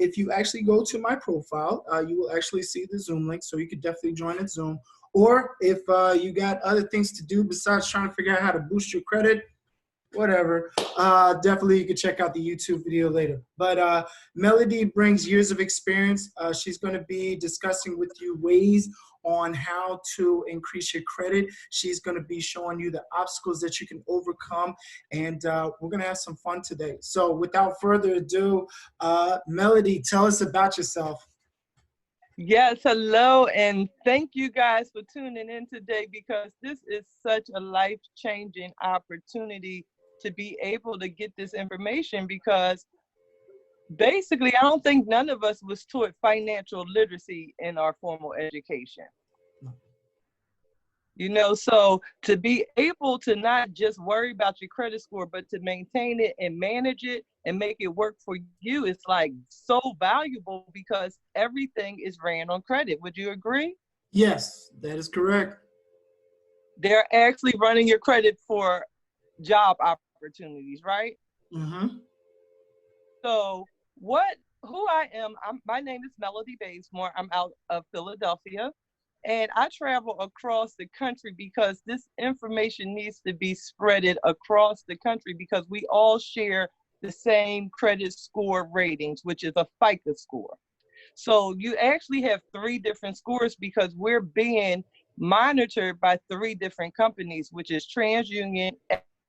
if you actually go to my profile, you will actually see the Zoom link, so you could definitely join at Zoom. Or if you got other things to do besides trying to figure out how to boost your credit, whatever, definitely you can check out the YouTube video later. But Melody brings years of experience. She's going to be discussing with you ways on how to increase your credit. She's going to be showing you the obstacles that you can overcome, and we're going to have some fun today. So without further ado, Melody, tell us about yourself. Yes, hello, and thank you guys for tuning in today, because this is such a life-changing opportunity to be able to get this information, because basically I don't think none of us was taught financial literacy in our formal education. You know, so to be able to not just worry about your credit score, but to maintain it and manage it and make it work for you, it's like so valuable, because everything is ran on credit. Would you agree? Yes, that is correct. They're actually running your credit for job opportunities, right? Mm-hmm. So who I am, my name is Melody Baysmore. I'm out of Philadelphia. And I travel across the country because this information needs to be spreaded across the country, because we all share the same credit score ratings, which is a FICO score. So you actually have 3 different scores, because we're being monitored by 3 different companies, which is TransUnion,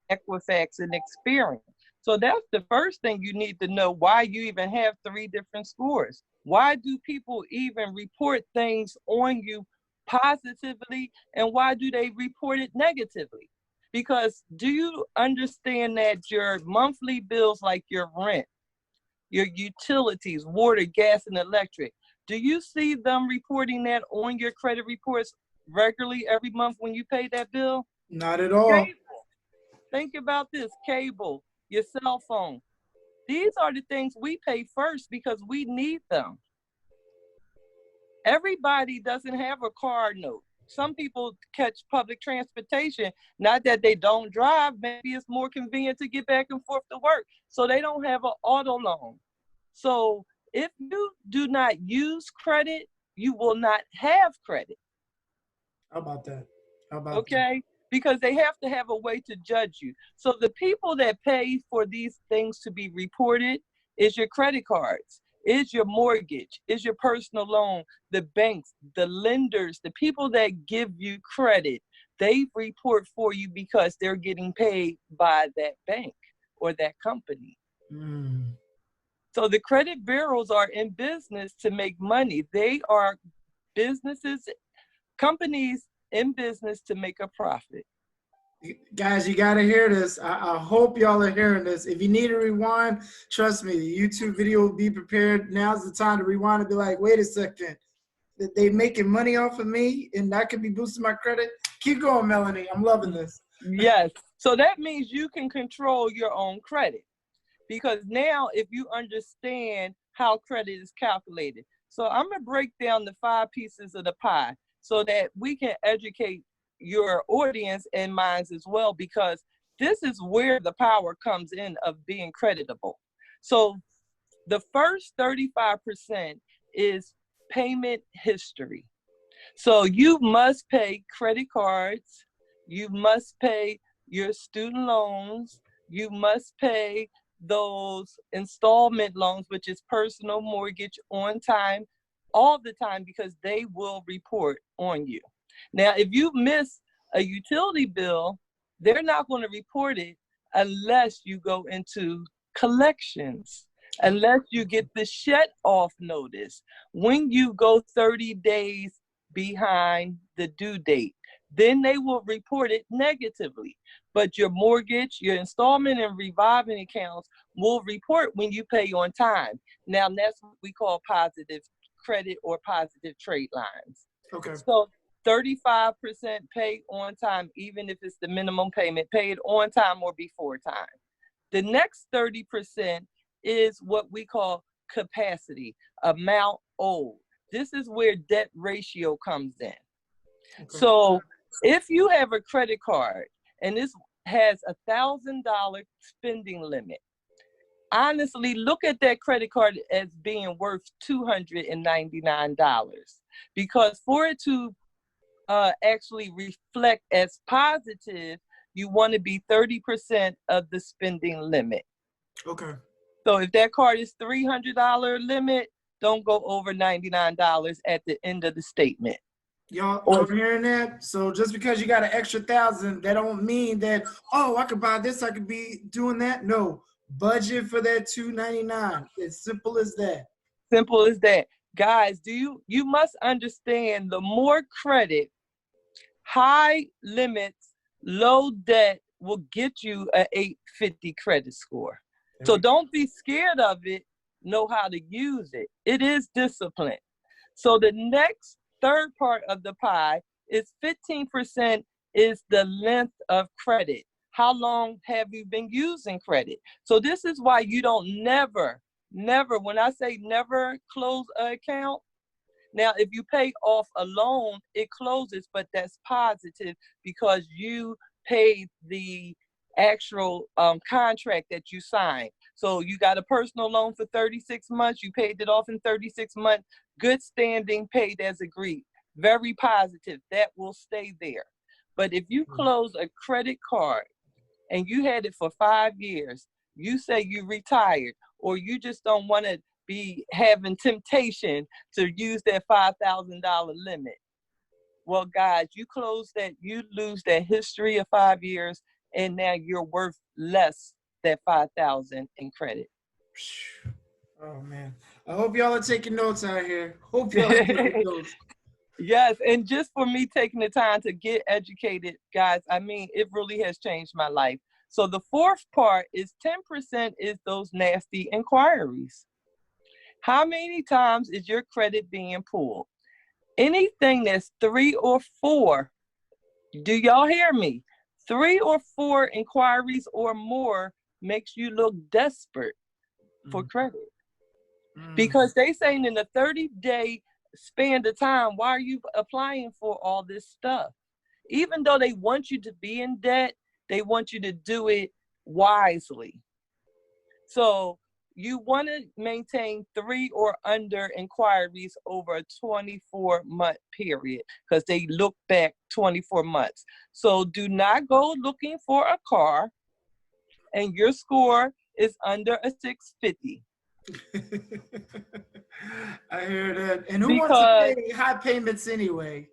Equifax, and Experian. So that's the first thing you need to know, why you even have 3 different scores. Why do people even report things on you positively, and why do they report it negatively? Because do you understand that your monthly bills, like your rent, your utilities, water, gas, and electric, do you see them reporting that on your credit reports regularly every month when you pay that bill? Not at all. Cable. Think about this: cable, your cell phone. These are the things we pay first because we need them. Everybody doesn't have a car note. Some people catch public transportation, not that they don't drive, maybe it's more convenient to get back and forth to work, so they don't have an auto loan. So if you do not use credit, you will not have credit. How about that? How about Okay? Because they have to have a way to judge you. So the people that pay for these things to be reported is your credit cards, is your mortgage, is your personal loan, the banks, the lenders, the people that give you credit. They report for you because they're getting paid by that bank or that company. that? So the credit bureaus are in business to make money. They are businesses, companies in business to make a profit. Guys, you got to hear this. I hope y'all are hearing this. If you need to rewind, trust me, the YouTube video will be prepared. Now's the time to rewind and be like, wait a second. They making money off of me, and that could be boosting my credit. Keep going, Melanie. I'm loving this. Yes. So that means you can control your own credit, because now if you understand how credit is calculated. So I'm going to break down the 5 pieces of the pie so that we can educate your audience and minds as well, because this is where the power comes in of being creditable. So the first 35% is payment history. So you must pay credit cards, you must pay your student loans, you must pay those installment loans, which is personal mortgage, on time, all the time, because they will report on you. Now, if you miss a utility bill, they're not going to report it unless you go into collections, unless you get the shut-off notice. When you go 30 days behind the due date, then they will report it negatively. But your mortgage, your installment and revolving accounts will report when you pay on time. Now, that's what we call positive credit or positive trade lines. Okay. So 35% pay on time, even if it's the minimum payment, paid on time or before time. The next 30% is what we call capacity, amount owed. This is where debt ratio comes in. Okay. So if you have a credit card and this has $1,000 spending limit, honestly, look at that credit card as being worth $299, because for it to actually reflect as positive, you want to be 30% of the spending limit. Okay. So if that card is $300 limit, don't go over $99 at the end of the statement. Y'all hearing that? So just because you got an extra 1,000, that don't mean that, oh, I could buy this, I could be doing that. No, budget for that $299. It's simple as that. Simple as that. Guys, you must understand, the more credit, high limits, low debt will get you an 850 credit score. So don't be scared of it. Know how to use it. It is discipline. So the next third part of the pie is 15% is the length of credit. How long have you been using credit? So this is why you don't never, when I say never close an account, now, if you pay off a loan, it closes, but that's positive because you paid the actual contract that you signed. So you got a personal loan for 36 months, you paid it off in 36 months, good standing, paid as agreed. Very positive. That will stay there. But if you close a credit card and you had it for 5 years, you say you retired, or you just don't want to be having temptation to use that $5,000 limit. Well, guys, you close that, you lose that history of 5 years, and now you're worth less than $5,000 in credit. Oh man, I hope y'all are taking notes out here. Hope y'all are taking notes. Yes, and just for me taking the time to get educated, guys, I mean, it really has changed my life. So the fourth part is 10% is those nasty inquiries. How many times is your credit being pulled? Anything that's 3 or 4, do y'all hear me? 3 or 4 inquiries or more makes you look desperate for credit. Because they saying in a 30-day span of time, why are you applying for all this stuff? Even though they want you to be in debt, they want you to do it wisely. So you want to maintain 3 or under inquiries over a 24-month period, because they look back 24 months. So do not go looking for a car and your score is under a 650. I hear that. And who wants to pay high payments anyway?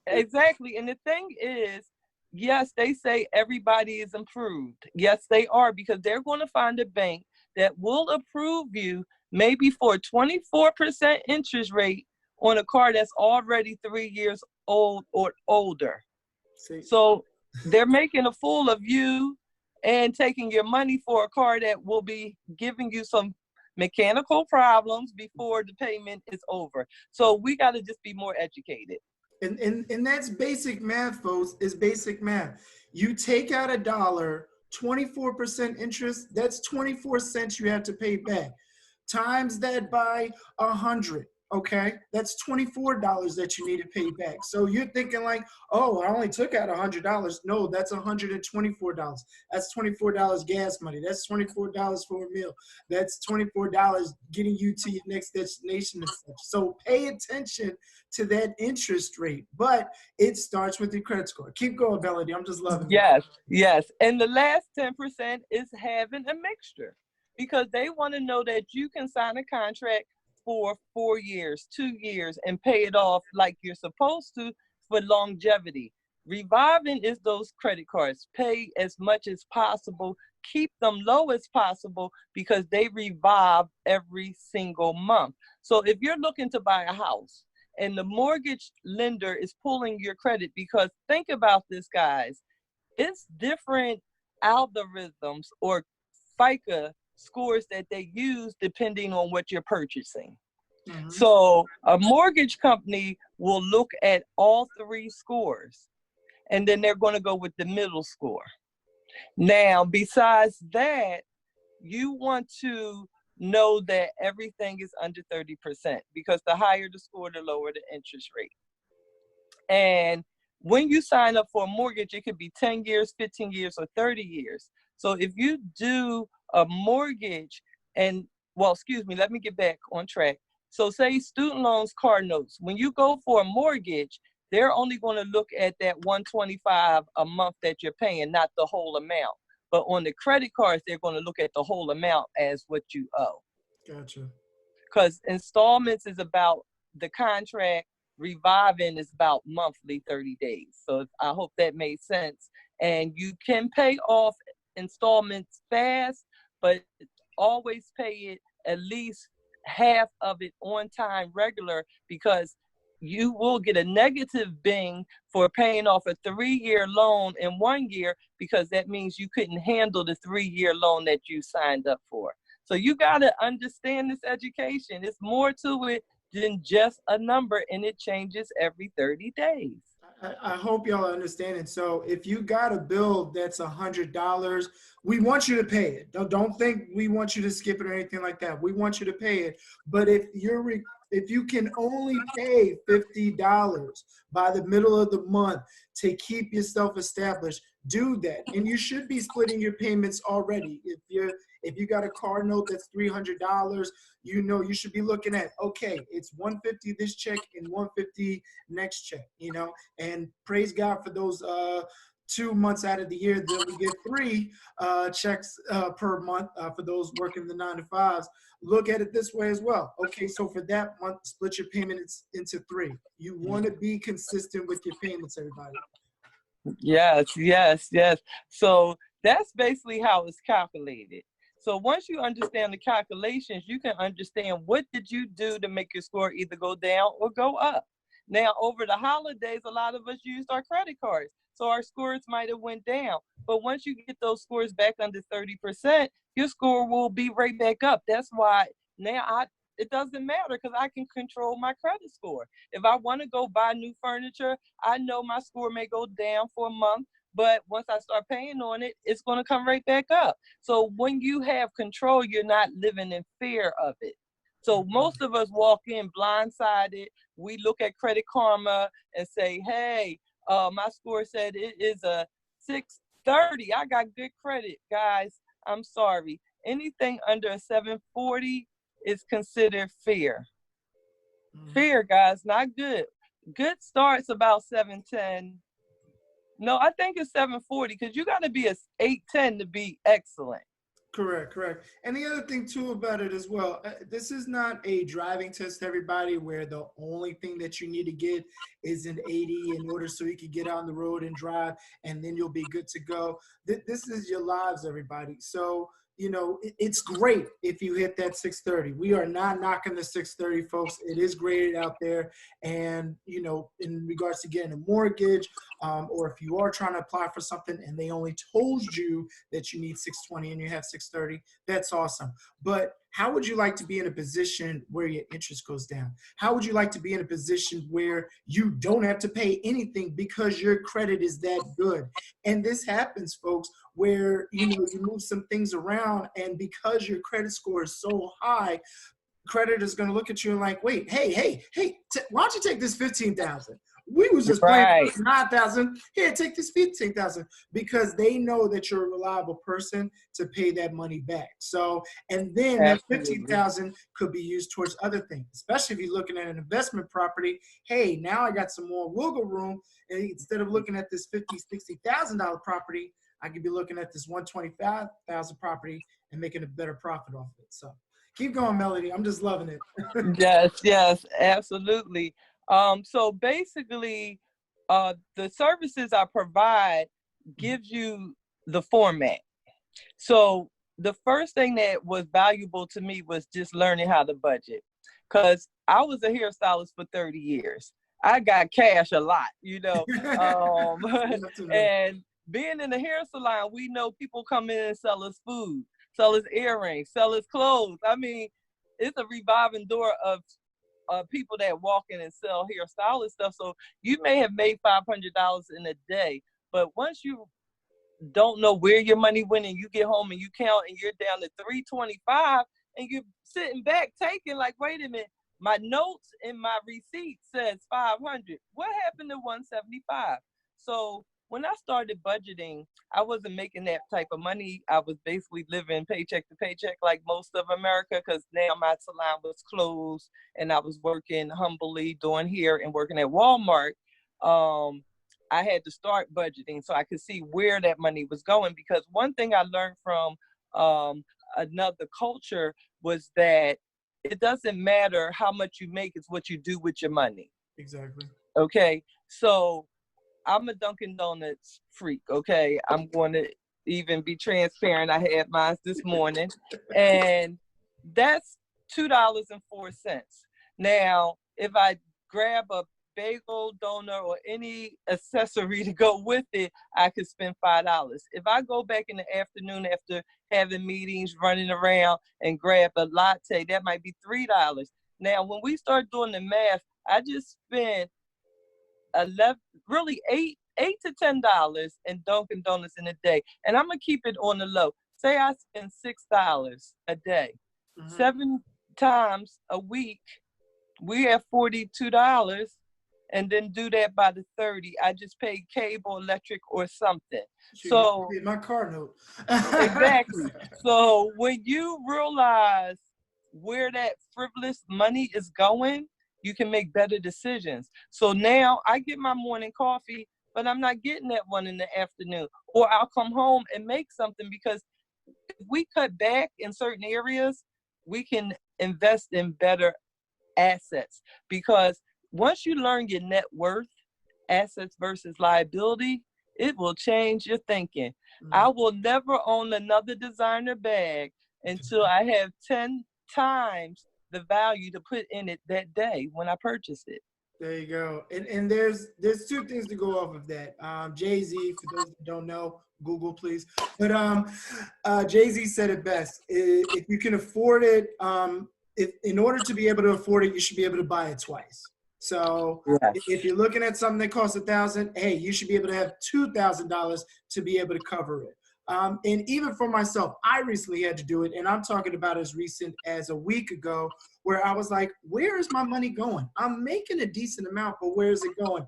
Exactly. And the thing is, yes, they say everybody is improved. Yes, they are, because they're going to find a bank that will approve you maybe for a 24% interest rate on a car that's already 3 years old or older. So they're making a fool of you and taking your money for a car that will be giving you some mechanical problems before the payment is over. So we got to just be more educated. And that's basic math, folks. Is basic math. You take out $1, 24% interest, that's 24 cents you have to pay back. Times that by 100, okay? That's $24 that you need to pay back. So you're thinking like, oh, I only took out $100. No, that's $124. That's $24 gas money. That's $24 for a meal. That's $24 getting you to your next destination and such. So pay attention to that interest rate, but it starts with your credit score. Keep going, Melody. I'm just loving it. Yes. And the last 10% is having a mixture, because they want to know that you can sign a contract for 4 years, 2 years, and pay it off like you're supposed to for longevity. Reviving is those credit cards. Pay as much as possible. Keep them low as possible, because they revive every single month. So if you're looking to buy a house and the mortgage lender is pulling your credit, because think about this, guys, it's different algorithms or FICA scores that they use depending on what you're purchasing. So a mortgage company will look at all 3 scores, and then they're going to go with the middle score. Now, besides that, you want to know that everything is under 30%, because the higher the score, the lower the interest rate. And when you sign up for a mortgage, it could be 10 years, 15 years, or 30 years. So if you do a mortgage And well, excuse me, let me get back on track. So say student loans, car notes, when you go for a mortgage, they're only going to look at that 125 a month that you're paying, not the whole amount. But on the credit cards, they're going to look at the whole amount as what you owe. Gotcha. Because installments is about the contract, reviving is about monthly 30 days. So I hope that made sense. And you can pay off installments fast, but always pay it at least half of it on time regular, because you will get a negative bing for paying off a 3-year loan in 1 year, because that means you couldn't handle the 3-year loan that you signed up for. So you got to understand this education. It's more to it than just a number, and it changes every 30 days. I hope y'all understand it. So if you got a bill that's $100, we want you to pay it. Don't think we want you to skip it or anything like that. We want you to pay it. But if you can only pay $50 by the middle of the month to keep yourself established, do that. And you should be splitting your payments already. If you got a car note that's $300, you should be looking at, okay, it's $150 this check and $150 next check, and praise God for those 2 months out of the year that we get 3 checks per month for those working the 9 to 5s. Look at it this way as well. Okay, so for that month, split your payments into 3. You want to be consistent with your payments, everybody. Yes. So that's basically how it's calculated. So once you understand the calculations, you can understand what did you do to make your score either go down or go up. Now, over the holidays, a lot of us used our credit cards, so our scores might have went down. But once you get those scores back under 30%, your score will be right back up. That's why now it doesn't matter, because I can control my credit score. If I want to go buy new furniture, I know my score may go down for a month, but once I start paying on it, it's going to come right back up. So when you have control, you're not living in fear of it. So most of us walk in blindsided. We look at Credit Karma and say, hey, my score said it is a 630. I got good credit, guys. I'm sorry. Anything under a 740 is considered fear. Fear, guys, not good. Good starts about 710. No, I think it's 740, because you got to be a 810 to be excellent. Correct. And the other thing too about it as well, this is not a driving test, everybody, where the only thing that you need to get is an 80 in order so you can get on the road and drive, and then you'll be good to go. This is your lives, everybody. So, it's great if you hit that 630. We are not knocking the 630, folks. It is graded out there. And, in regards to getting a mortgage, or if you are trying to apply for something and they only told you that you need 620 and you have 630, that's awesome. But how would you like to be in a position where your interest goes down? How would you like to be in a position where you don't have to pay anything because your credit is that good? And this happens, folks, where you move some things around, and because your credit score is so high, credit is going to look at you and like, wait, hey, why don't you take this 15,000? We was just playing 9,000. Here, take this 15,000, because they know that you're a reliable person to pay that money back. So, and then that 15,000 could be used towards other things, especially if you're looking at an investment property. Hey, now I got some more wiggle room, and instead of looking at this $50,000-$60,000 property, I could be looking at this $125,000 property and making a better profit off it. So keep going, Melody. I'm just loving it. Yes, absolutely. So basically, the services I provide gives you the format. So the first thing that was valuable to me was just learning how to budget, because I was a hairstylist for 30 years. I got cash a lot, and being in the hair salon, we know people come in and sell us food, sell us earrings, sell us clothes. I mean, it's a revolving door of people that walk in and sell hairstylist stuff. So you may have made $500 in a day, but once you don't know where your money went and you get home and you count and you're down to 325 and you're sitting back taking like, wait a minute, my notes and my receipt says 500. What happened to 175? So when I started budgeting, I wasn't making that type of money. I was basically living paycheck to paycheck like most of America, because now my salon was closed and I was working humbly doing hair and working at Walmart. I had to start budgeting so I could see where that money was going, because one thing I learned from another culture was that it doesn't matter how much you make, it's what you do with your money. Exactly. Okay, so I'm a Dunkin' Donuts freak, okay? I'm going to even be transparent. I had mine this morning, and that's $2.04. Now, if I grab a bagel, donut, or any accessory to go with it, I could spend $5. If I go back in the afternoon after having meetings, running around, and grab a latte, that might be $3. Now, when we start doing the math, I just spent 11, really $8 to $10 in Dunkin' Donuts in a day, and I'm gonna keep it on the low. Say I spend $6 a day, 7 times a week, we have $42, and then do that by the 30. I just paid cable, electric, or something. Shoot, So my car note. exactly. So when you realize where that frivolous money is going, you can make better decisions. So now I get my morning coffee, but I'm not getting that one in the afternoon. Or I'll come home and make something, because if we cut back in certain areas, we can invest in better assets. Because once you learn your net worth, assets versus liability, it will change your thinking. I will never own another designer bag until I have 10 times the value to put in it that day when I purchase it. There you go. And there's two things to go off of that. Jay-Z, for those that don't know, Google please. But Jay-Z said it best. If you can afford it, if in order to be able to afford it, you should be able to buy it twice. So Yes. if you're looking at something that costs $1,000, hey, you should be able to have $2,000 to be able to cover it. And even for myself, I recently had to do it, and I'm talking about as recent as a week ago, where I was like, where is my money going? I'm making a decent amount, but where is it going?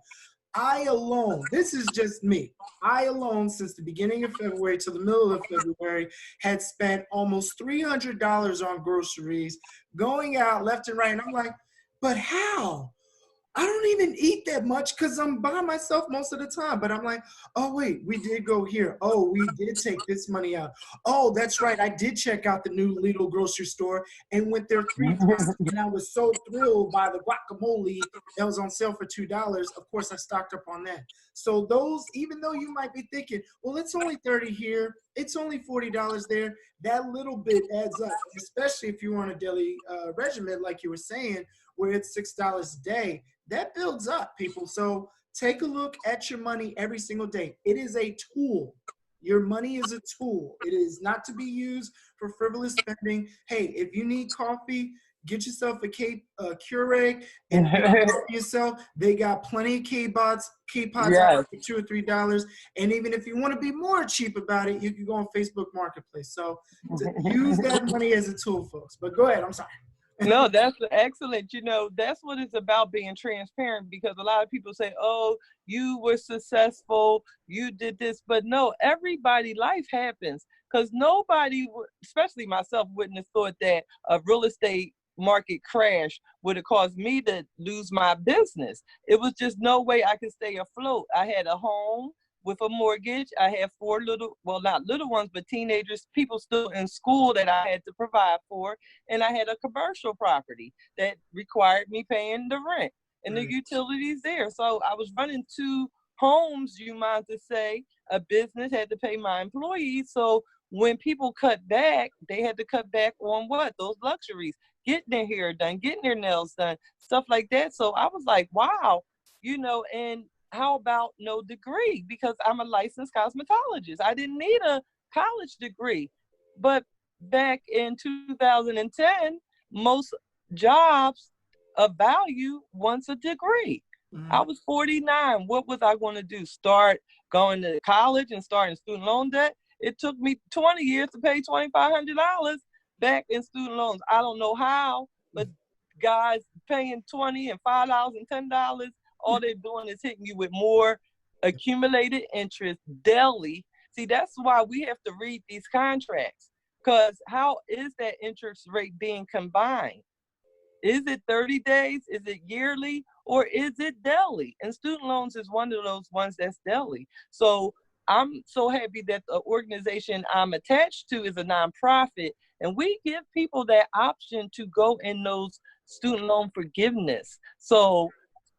I alone, this is just me, I alone, since the beginning of February to the middle of February, had spent almost $300 on groceries, going out left and right. And I'm like, but how? I don't even eat that much because I'm by myself most of the time. But I'm like, oh, wait, we did go here. Oh, we did take this money out. Oh, that's right. I did check out the new Lidl grocery store and went there 3 times. And I was so thrilled by the guacamole that was on sale for $2. Of course, I stocked up on that. So those, even though you might be thinking, well, it's only $30 here, it's only $40 there, that little bit adds up, especially if you're on a daily regimen, like you were saying, where it's $6 a day. That builds up, people. So take a look at your money every single day. It is a tool. Your money is a tool. It is not to be used for frivolous spending. Hey, if you need coffee, get yourself a Keurig and make it yourself. They got plenty of K-pods out for $2 or $3. And even if you want to be more cheap about it, you can go on Facebook Marketplace. So use that money as a tool, folks. But go ahead. I'm sorry. No, that's excellent. You know, that's what it's about, being transparent, because a lot of people say, oh, you were successful, you did this. But no, everybody, life happens, because nobody, especially myself, wouldn't have thought that a real estate market crash would have caused me to lose my business. It was just no way I could stay afloat. I had a home with a mortgage. I had 4 little, well, not little ones, but teenagers, people still in school that I had to provide for. And I had a commercial property that required me paying the rent and the utilities there. So I was running 2 homes, you mind to say. A business, had to pay my employees. So when people cut back, they had to cut back on what? Those luxuries, getting their hair done, getting their nails done, stuff like that. So I was like, wow, you know, and how about no degree? Because I'm a licensed cosmetologist. I didn't need a college degree. But back in 2010, most jobs of value wants a degree. I was 49. What was I going to do? Start going to college and starting student loan debt? It took me 20 years to pay $2,500 back in student loans. I don't know how, but guys paying $20 and $5 and $10, all they're doing is hitting you with more accumulated interest daily. See, that's why we have to read these contracts, because how is that interest rate being combined? Is it 30 days? Is it yearly? Or is it daily? And student loans is one of those ones that's daily. So I'm so happy that the organization I'm attached to is a nonprofit, and we give people that option to go in those student loan forgiveness. So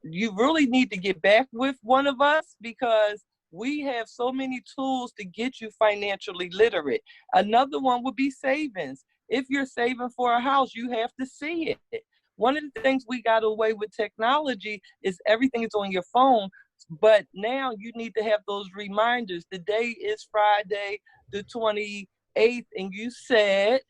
you really need to get back with one of us, because we have so many tools to get you financially literate. Another one would be savings. If you're saving for a house, you have to see it. One of the things we got away with technology is everything is on your phone, but now you need to have those reminders. The day is Friday, the 28th, and you said,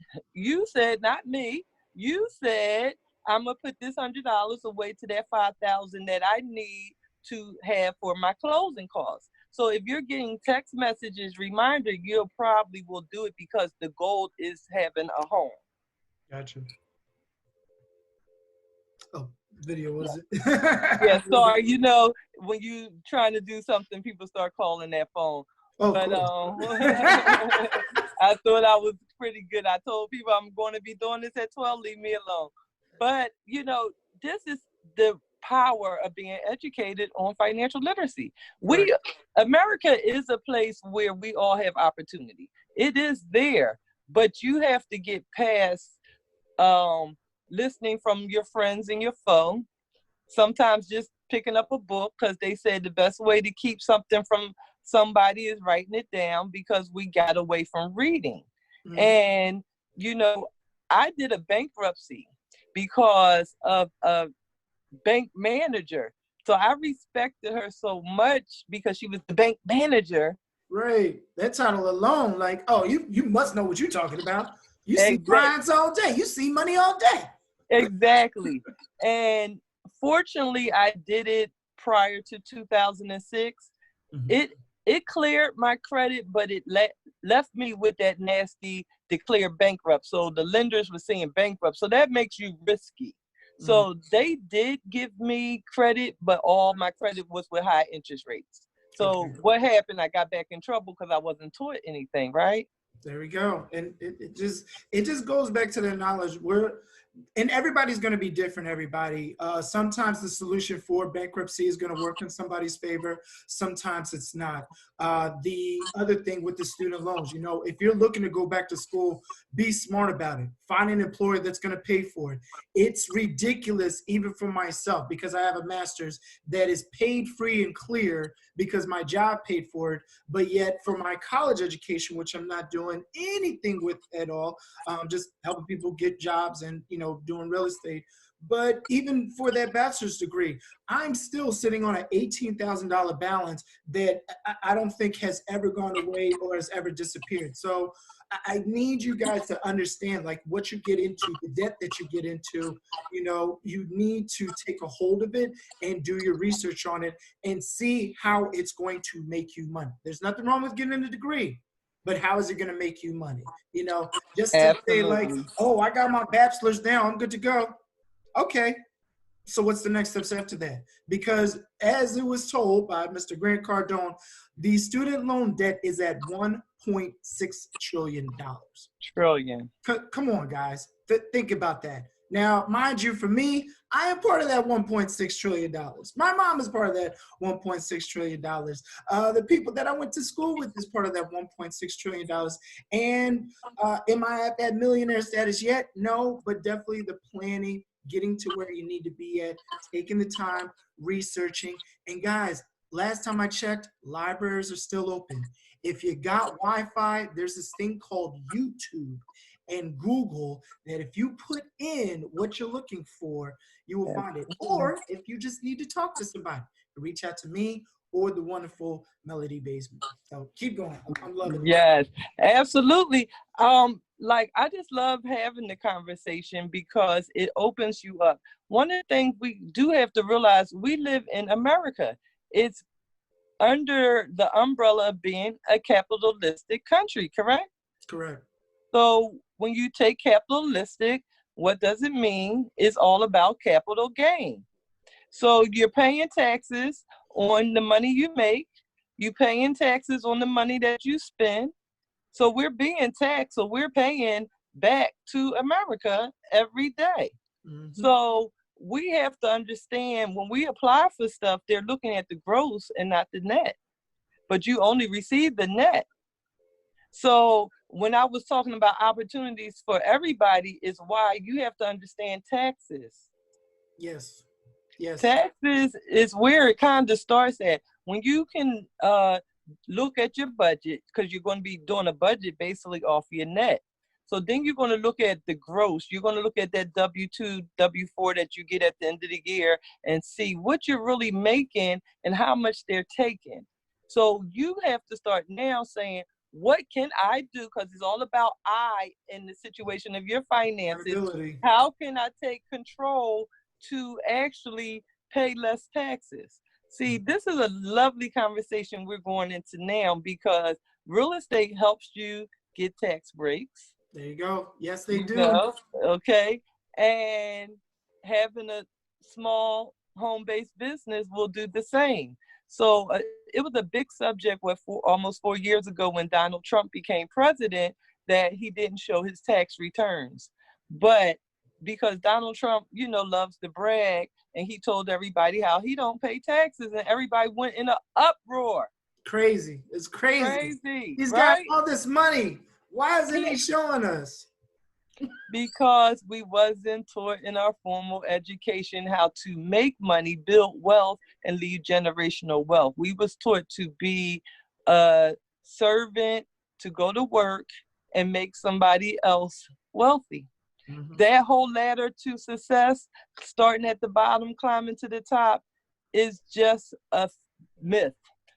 not me, you said, I'm gonna put this $100 away to that 5,000 that I need to have for my closing costs. So if you're getting text messages reminder, you'll probably will do it because the goal is having a home. Gotcha. Oh, video was it? Yeah, sorry. You know, when you trying to do something, people start calling that phone. Oh, But cool. I thought I was pretty good. I told people I'm going to be doing this at 12. Leave me alone. But you know, this is the power of being educated on financial literacy. Right. America is a place where we all have opportunity. It is there, but you have to get past listening from your friends in your phone. Sometimes just picking up a book, because they said the best way to keep something from somebody is writing it down, because we got away from reading. Mm-hmm. And, you know, I did a bankruptcy because of a bank manager. So I respected her so much because she was the bank manager. Right. That title alone, like, oh, you must know what you're talking about. You see Exactly. clients all day. You see money all day. Exactly. And fortunately, I did it prior to 2006. Mm-hmm. It cleared my credit, but it left me with that nasty declare bankrupt. So the lenders were saying bankrupt. So that makes you risky. So they did give me credit, but all my credit was with high interest rates. So what happened? I got back in trouble because I wasn't taught anything, right? There we go. And it just goes back to the knowledge. And everybody's going to be different, everybody. Sometimes the solution for bankruptcy is going to work in somebody's favor. Sometimes it's not. The other thing with the student loans, you know, if you're looking to go back to school, be smart about it. Find an employer that's going to pay for it. It's ridiculous, even for myself, because I have a master's that is paid free and clear because my job paid for it. But yet for my college education, which I'm not doing anything with at all, just helping people get jobs and, you know, doing real estate. But even for that bachelor's degree, I'm still sitting on an $18,000 balance that I don't think has ever gone away or has ever disappeared. So I need you guys to understand, like, what you get into, the debt that you get into. You know, you need to take a hold of it and do your research on it and see how it's going to make you money. There's nothing wrong with getting a degree, but how is it going to make you money? You know, just to say like, oh, I got my bachelor's now, I'm good to go. Okay, so what's the next steps after that? Because as it was told by Mr. Grant Cardone, the student loan debt is at $1.6 trillion. Come on, guys. Think about that. Now, mind you, for me, I am part of that $1.6 trillion. My mom is part of that $1.6 trillion. The people that I went to school with is part of that $1.6 trillion. And am I at that millionaire status yet? No, but definitely the planning, getting to where you need to be at, taking the time, researching. And guys, last time I checked, libraries are still open. If you got Wi-Fi, there's this thing called YouTube and Google that if you put in what you're looking for, you will find it. Or if you just need to talk to somebody, reach out to me or the wonderful Melody Baysmore. So keep going. I'm loving it. Yes, absolutely. Like, I just love having the conversation because it opens you up. One of the things we do have to realize, we live in America. It's under the umbrella of being a capitalistic country, correct? Correct. So when you take capitalistic, what does it mean? It's all about capital gain. So you're paying taxes on the money you make. You paying taxes on the money that you spend. So we're being taxed. So we're paying back to America every day. Mm-hmm. So we have to understand when we apply for stuff, they're looking at the gross and not the net. But you only receive the net. So when I was talking about opportunities for everybody, is why you have to understand taxes. Yes. Yes. Taxes is where it kind of starts at. When you can look at your budget, because you're going to be doing a budget basically off your net. So then you're going to look at the gross. You're going to look at that W-2, W-4 that you get at the end of the year and see what you're really making and how much they're taking. So you have to start now saying, what can I do? Because it's all about I in the situation of your finances. How can I take control to actually pay less taxes? See, this is a lovely conversation we're going into now, because real estate helps you get tax breaks. There you go. Yes, they do. Know, okay. And having a small home-based business will do the same. So it was a big subject almost 4 years ago when Donald Trump became president, that he didn't show his tax returns. But because Donald Trump, loves to brag, and he told everybody how he don't pay taxes, and everybody went in an uproar. Crazy. It's crazy. Crazy. He's right? got all this money. Why isn't he showing us? Because we wasn't taught in our formal education how to make money, build wealth, and leave generational wealth. We was taught to be a servant, to go to work and make somebody else wealthy. Mm-hmm. That whole ladder to success, starting at the bottom, climbing to the top, is just a myth.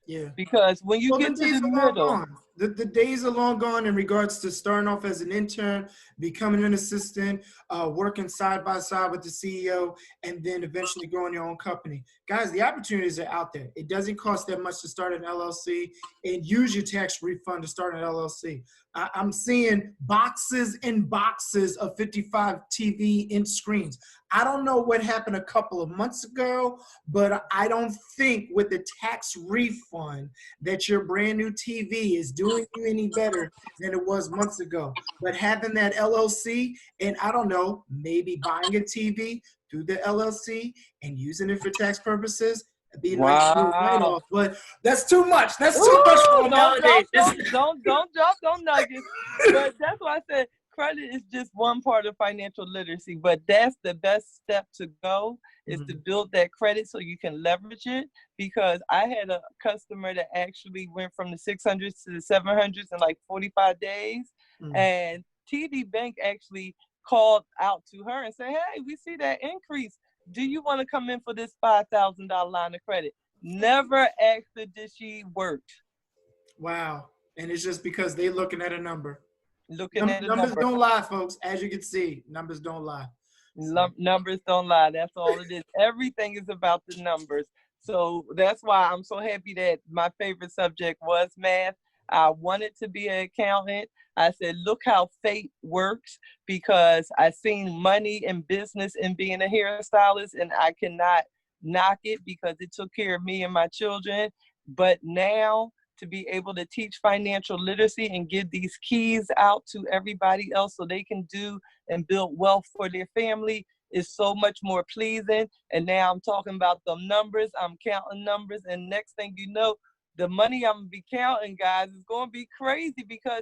Yeah. Because when you get to the middle, the days are long gone in regards to starting off as an intern, becoming an assistant, working side by side with the CEO, and then eventually growing your own company. Guys, the opportunities are out there. It doesn't cost that much to start an LLC, and use your tax refund to start an LLC. I'm seeing boxes and boxes of 55 TV-inch screens. I don't know what happened a couple of months ago, but I don't think with the tax refund that your brand new TV is doing you any better than it was months ago. But having that LLC, and I don't know, maybe buying a TV through the LLC and using it for tax purposes, be nice to write off, but that's too much. That's too much for nowadays. Don't drop those nuggets. But that's why I said credit is just one part of financial literacy. But that's the best step to go, is to build that credit so you can leverage it. Because I had a customer that actually went from the 600s to the 700s in like 45 days, and TD Bank actually called out to her and said, "Hey, we see that increase. Do you want to come in for this $5,000 line of credit?" Never asked her did she work. Wow. And it's just because they're looking at a number. Numbers don't lie, folks. As you can see, numbers don't lie. Numbers don't lie. That's all it is. Everything is about the numbers. So that's why I'm so happy that my favorite subject was math. I wanted to be an accountant. I said, look how fate works, because I seen money in business and being a hairstylist, and I cannot knock it because it took care of me and my children. But now to be able to teach financial literacy and give these keys out to everybody else so they can do and build wealth for their family is so much more pleasing. And now I'm talking about the numbers. I'm counting numbers. And next thing you know, the money I'm going to be counting, guys, is going to be crazy, because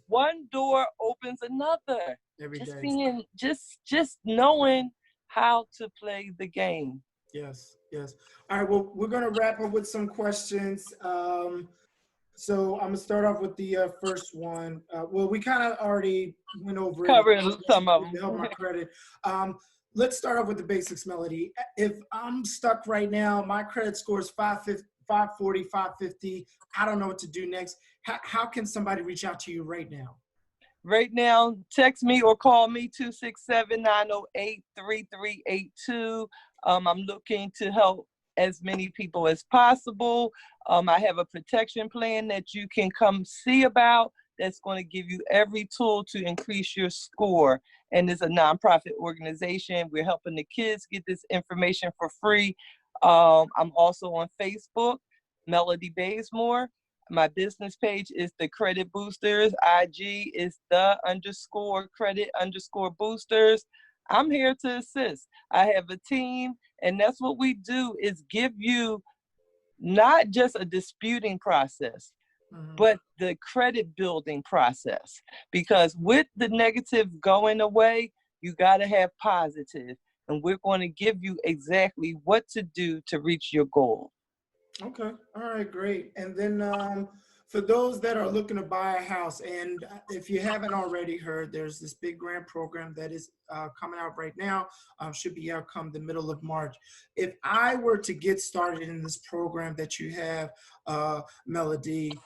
one door opens another. Every just day. Being, just knowing how to play the game. Yes, yes. All right, well, we're going to wrap up with some questions. So I'm going to start off with the first one. Well, we kind of already went over Covered it. some of them. To help my credit. Let's start off with the basics, Melody. If I'm stuck right now, my credit score is 540, 550. I don't know what to do next. How can somebody reach out to you right now? Right now, text me or call me 267-908-3382. I'm looking to help as many people as possible. I have a protection plan that you can come see about that's going to give you every tool to increase your score. And it's a nonprofit organization. We're helping the kids get this information for free. I'm also on Facebook. Melody Baysmore. My business page is the Credit Boosters. IG is the_credit_boosters. I'm here to assist. I have a team, and that's what we do is give you not just a disputing process, but the credit building process. Because with the negative going away, you got to have positive. And we're going to give you exactly what to do to reach your goal. Okay. All right, great. And then for those that are looking to buy a house, and if you haven't already heard, there's this big grant program that is coming out right now, should be out come the middle of March. If I were to get started in this program that you have, Melody,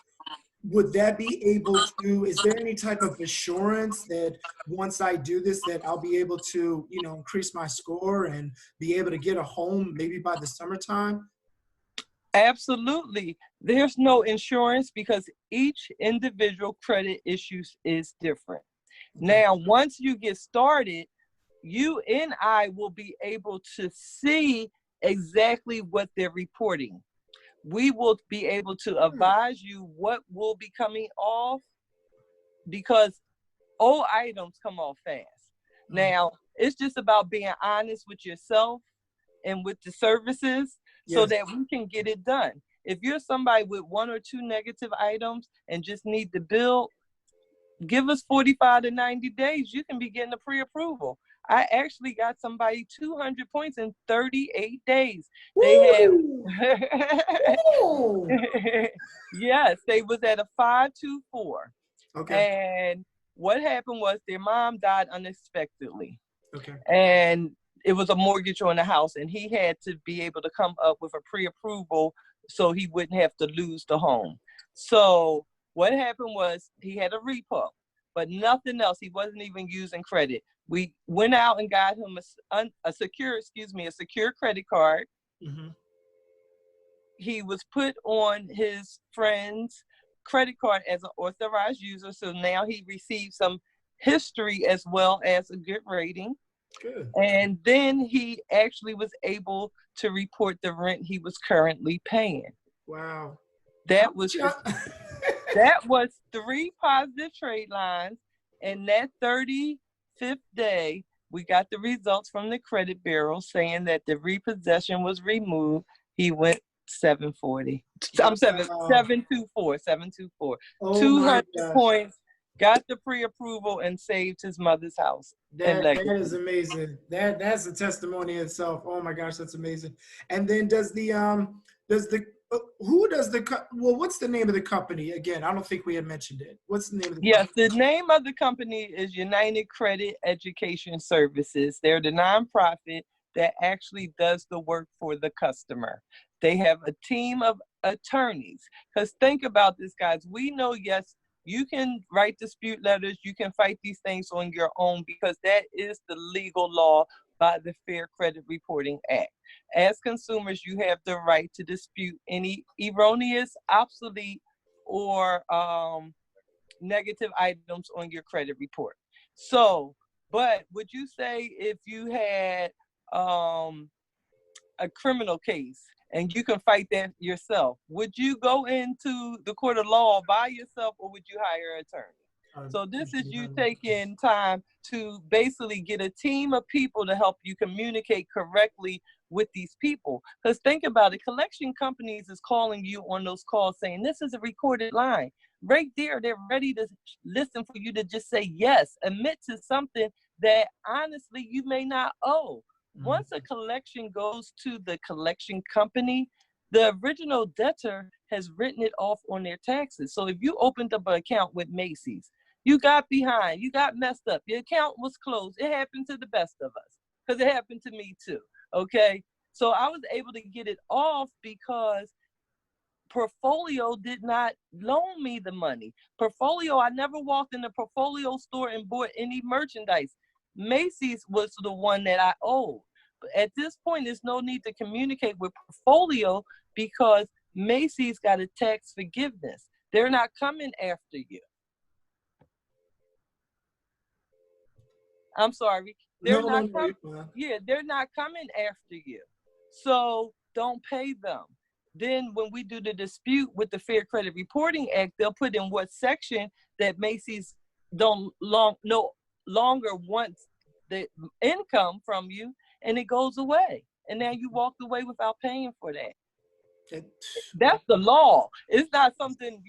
would that be able to, is there any type of assurance that once I do this, that I'll be able to, you know, increase my score and be able to get a home maybe by the summertime? Absolutely. There's no insurance because each individual credit issues is different. Okay. Now, once you get started, you and I will be able to see exactly what they're reporting. We will be able to advise you what will be coming off because old items come off fast. Now, it's just about being honest with yourself and with the services so Yes. that we can get it done. If you're somebody with 1 or 2 negative items and just need the bill, give us 45 to 90 days. You can be getting a pre-approval. I actually got somebody 200 points in 38 days. They have, yes, they was at a 524. Okay. And what happened was their mom died unexpectedly. Okay. And it was a mortgage on the house, and he had to be able to come up with a pre-approval so he wouldn't have to lose the home. So what happened was he had a repo, but nothing else. He wasn't even using credit. We went out and got him a secure credit card. Mm-hmm. He was put on his friend's credit card as an authorized user. So now he received some history as well as a good rating. Good. And then he actually was able to report the rent he was currently paying. Wow. That was 3 positive trade lines. And that 35th day, we got the results from the credit bureau saying that the repossession was removed. He went 740. I'm 724. Oh 200 my gosh. points. Got the pre-approval and saved his mother's house. That is amazing. That's a testimony itself. Oh my gosh, that's amazing. And then does the what's the name of the company again? I don't think we had mentioned it. What's the name of the Yes, company? the name of the company is United Credit Education Services. They're the nonprofit that actually does the work for the customer. They have a team of attorneys. Because think about this, guys. We know, yes, you can write dispute letters, you can fight these things on your own because that is the legal law by the Fair Credit Reporting Act. As consumers, you have the right to dispute any erroneous, obsolete, or negative items on your credit report. So, but would you say if you had a criminal case and you can fight that yourself, would you go into the court of law by yourself or would you hire an attorney? So this is you taking time to basically get a team of people to help you communicate correctly with these people. Because think about it, collection companies is calling you on those calls saying, this is a recorded line. Right there, they're ready to listen for you to just say yes, admit to something that honestly you may not owe. Once a collection goes to the collection company, the original debtor has written it off on their taxes. So if you opened up an account with Macy's, you got behind, you got messed up, your account was closed. It happened to the best of us because it happened to me too, okay? So I was able to get it off because Portfolio did not loan me the money. Portfolio, I never walked in the Portfolio store and bought any merchandise. Macy's was the one that I owed. But at this point, there's no need to communicate with Portfolio because Macy's got a tax forgiveness. They're not coming after you. I'm sorry. They're not coming. Yeah, they're not coming after you. So don't pay them. then when we do the dispute with the Fair Credit Reporting Act, they'll put in what section that Macy's no longer wants the income from you, and it goes away. And now you walked away without paying for that. That's the law. It's not something,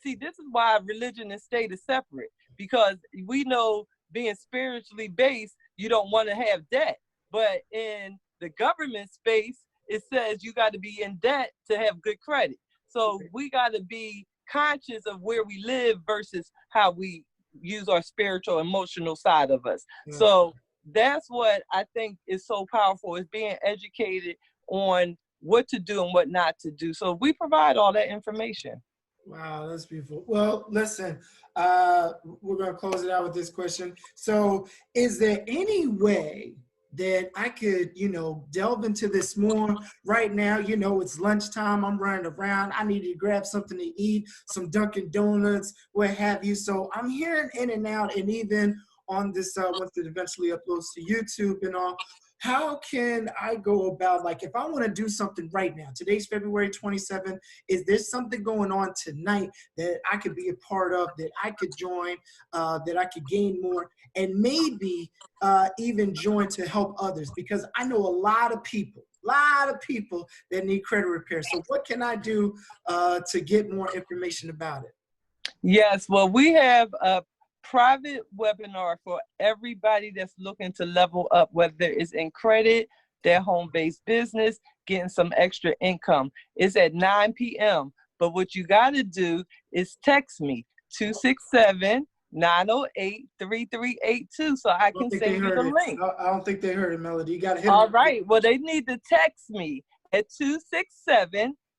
see, this is why religion and state is separate, because we know being spiritually based, you don't want to have debt. But in the government space, it says you got to be in debt to have good credit. So we got to be conscious of where we live versus how we use our spiritual, emotional side of us. Yeah. So that's what I think is so powerful, is being educated on what to do and what not to do. So we provide all that information. Wow, that's beautiful. Well, listen, we're going to close it out with this question. So is there any way that I could, delve into this more? Right now, it's lunchtime. I'm running around. I need to grab something to eat, some Dunkin' Donuts, what have you. So I'm hearing in and out, and even on this, once it eventually uploads to YouTube and all, how can I go about, like, if I want to do something right now? Today's February 27th. Is there something going on tonight that I could be a part of, that I could join, that I could gain more, and maybe even join to help others? Because I know a lot of people that need credit repair. So what can I do to get more information about it? Yes, well, we have a private webinar for everybody that's looking to level up, whether it's in credit, their home-based business, getting some extra income. It's at 9 p.m. But what you got to do is text me 267-908-3382 so I can send you the link. I don't think they heard it, Melody. You got to hit All right. Well, they need to text me at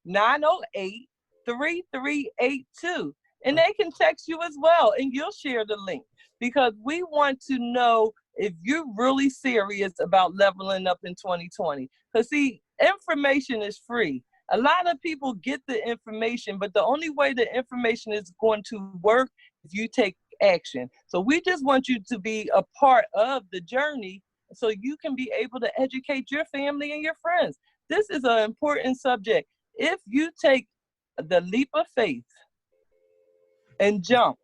267-908-3382. And they can text you as well, and you'll share the link, because we want to know if you're really serious about leveling up in 2020. Because, see, information is free. A lot of people get the information, but the only way the information is going to work is you take action. So we just want you to be a part of the journey so you can be able to educate your family and your friends. This is an important subject. If you take the leap of faith and jump,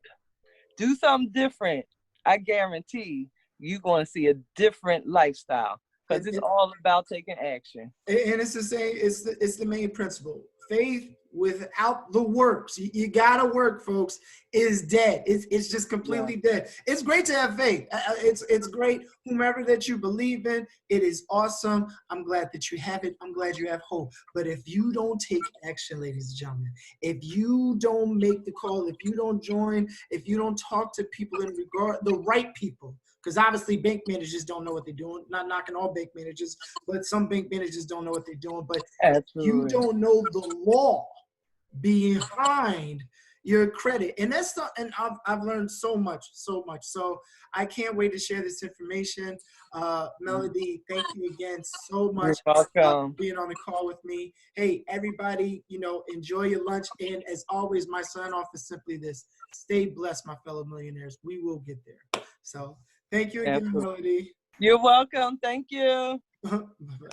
do something different, I guarantee you're going to see a different lifestyle, because it's all about taking action. And it's the same, it's the main principle. Faith without the works, you gotta work, folks, is dead. It's just completely dead. It's great to have faith. It's great, whomever that you believe in, it is awesome. I'm glad that you have it. I'm glad you have hope. But if you don't take action, ladies and gentlemen, if you don't make the call, if you don't join, if you don't talk to people in regard, the right people, because obviously bank managers don't know what they're doing. Not knocking all bank managers, but some bank managers don't know what they're doing. But you don't know the law behind your credit, and that's not. And I've learned so much. So I can't wait to share this information. Melody, thank you again so much for being on the call with me. Hey, everybody, enjoy your lunch. And as always, my sign off is simply this: stay blessed, my fellow millionaires. We will get there. So. Thank you again, Melody. You're welcome. Thank you. Bye-bye.